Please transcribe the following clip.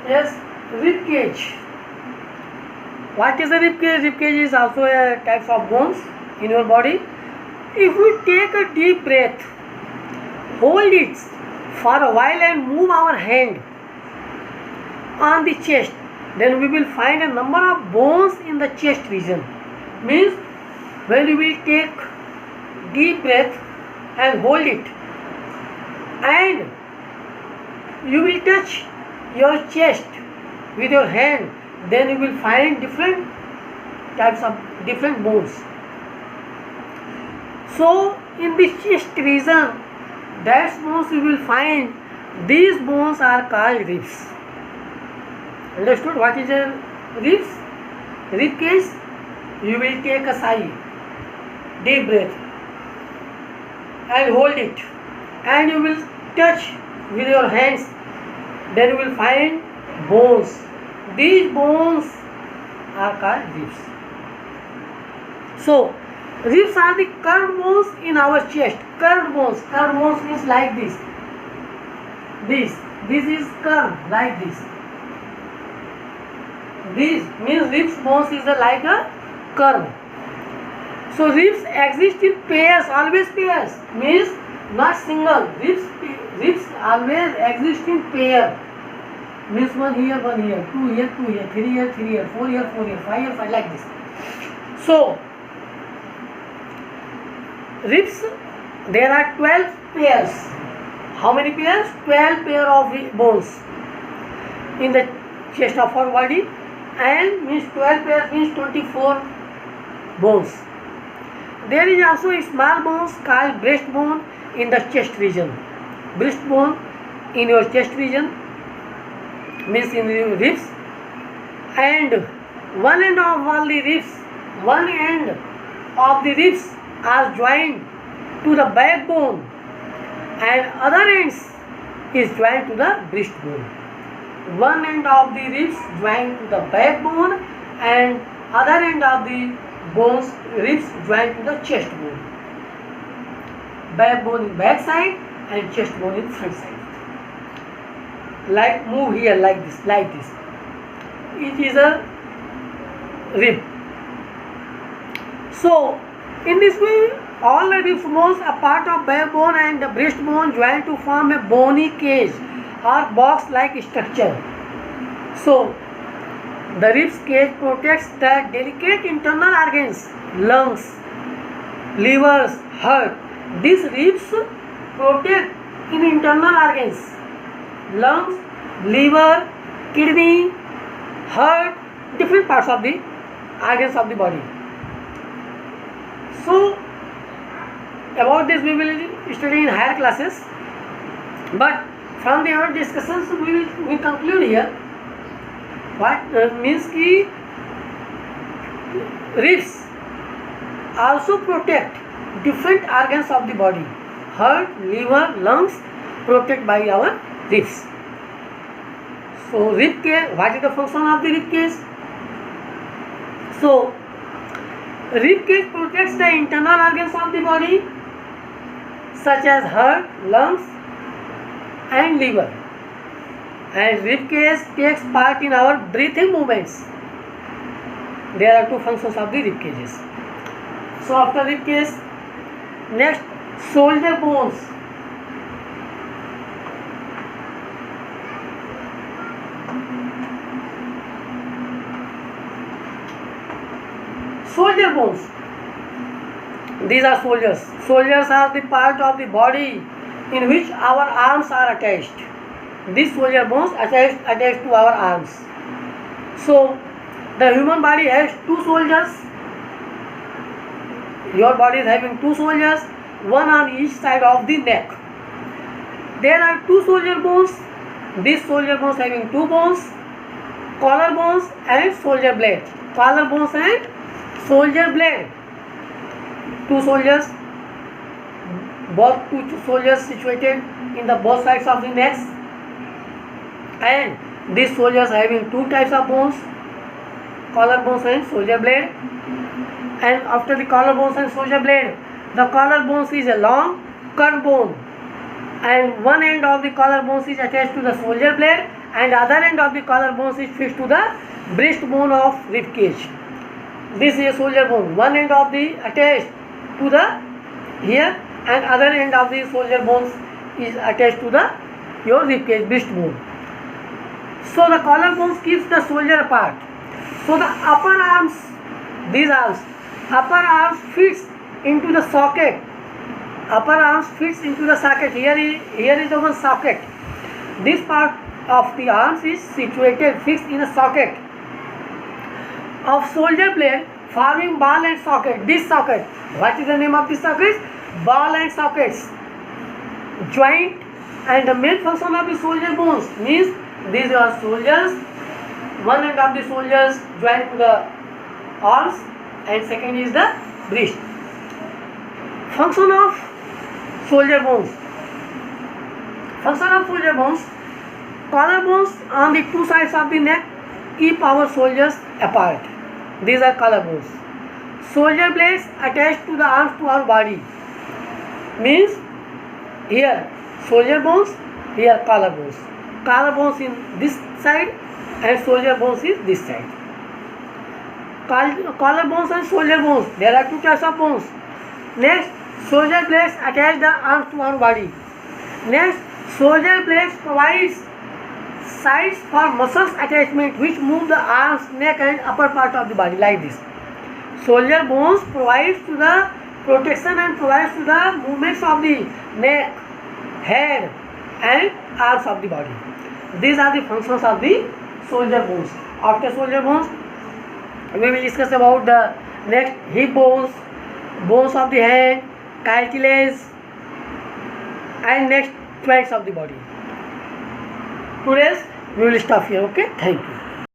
Yes, rib cage. What is a rib cage? Rib cage is also a type of bones in your body. If we take a deep breath, hold it for a while and move our hand on the chest, then we will find a number of bones in the chest region. Means when you will take deep breath and hold it and you will touch your chest with your hand, then you will find different types of different bones. So in the chest region, that bones you will find, these bones are called ribs. Understood what is a ribs? Rib cage, you will take a sigh, deep breath and hold it and you will touch with your hands, then you will find bones. These bones are called ribs. So ribs are the curved bones in our chest. Curved bones means like this. This is curved like this. This means ribs bones is like a curve. So ribs exist in pairs, always pairs. Means not single. Ribs always exist in pair. Means one here, 2 here, 2 here, 3 here, 3 here, 4 here, 4 here, 5 here, 5 like this. So ribs, there are 12 pairs. How many pairs? 12 pair of bones in the chest of our body, and means 12 pairs means 24 bones. There is also a small bones called breastbone in the chest region. Breastbone in your chest region means in the ribs, and one end of all the ribs, one end of the ribs are joined to the backbone and other ends is joined to the breastbone. One end of the ribs joined to the backbone and other end of the ribs joined to the chest bone. Backbone in back side and chest bone in front side. Like move here like this, like this. It is a rib. So in this way, all the rib bones are part of backbone and the breastbone joined to form a bony cage or box-like structure. So the ribs cage protects the delicate internal organs, lungs, livers, heart. These ribs protect in internal organs, lungs, liver, kidney, heart, different parts of the organs of the body. So about this we will study in higher classes, but from the other discussions we conclude here. What means ki ribs also protect different organs of the body, heart, liver, lungs, protected by our ribs. So rib cage, what is the function of the rib cage? So rib cage protects the internal organs of the body such as heart, lungs and liver, and rib cage takes part in our breathing movements. There are two functions of the rib cages. So after rib cage, next shoulder bones. Shoulder bones. These are shoulders. Shoulders are the part of the body in which our arms are attached. These shoulder bones attached to our arms. So the human body has two shoulders. Your body is having two shoulders, one on each side of the neck. There are two shoulder bones. These shoulder bones having two bones, collar bones and shoulder blade. Collar bones and shoulder blade. Two shoulders, both two shoulders situated in the both sides of the necks, and these shoulders having two types of bones, collar bones and shoulder blade. And after the collar bones and shoulder blade, the collar bones is a long curved bone, and one end of the collar bones is attached to the shoulder blade and other end of the collarbones is fixed to the breastbone of rib cage. This is a shoulder bone. One end of the attached to the here, and other end of the shoulder bones is attached to the your rib cage, breastbone. So the collarbones keeps the shoulder apart. So the upper arms, these arms, upper arms fits into the socket. Upper arms fits into the socket. Here is the one socket. This part of the arms is situated fixed in a socket of shoulder blade, forming ball and socket. This socket, what is the name of this socket? Ball and sockets. Joint, and the main function of the shoulder bones means these are shoulders. One end of the shoulders joined to the arms, and second is the wrist. Function of shoulder bones. Function of shoulder bones. Collarbones on the two sides of the neck keep our shoulders apart. These are collarbones. Shoulder blades attached to the arms to our body. Means here shoulder bones, here collarbones. Collarbones in this side and shoulder bones is this side. Collarbones and shoulder bones. There are two types of bones. Next, shoulder blades attach the arms to our body. Next, shoulder blades provides sides for muscles attachment which move the arms, neck and upper part of the body like this. Shoulder bones provides to the protection and provides to the movements of the neck, head and arms of the body. These are the functions of the shoulder bones. After shoulder bones, we will discuss about the next hip bones, bones of the hand, cartilage and next joints of the body. Today's we will stop here. Okay, thank you.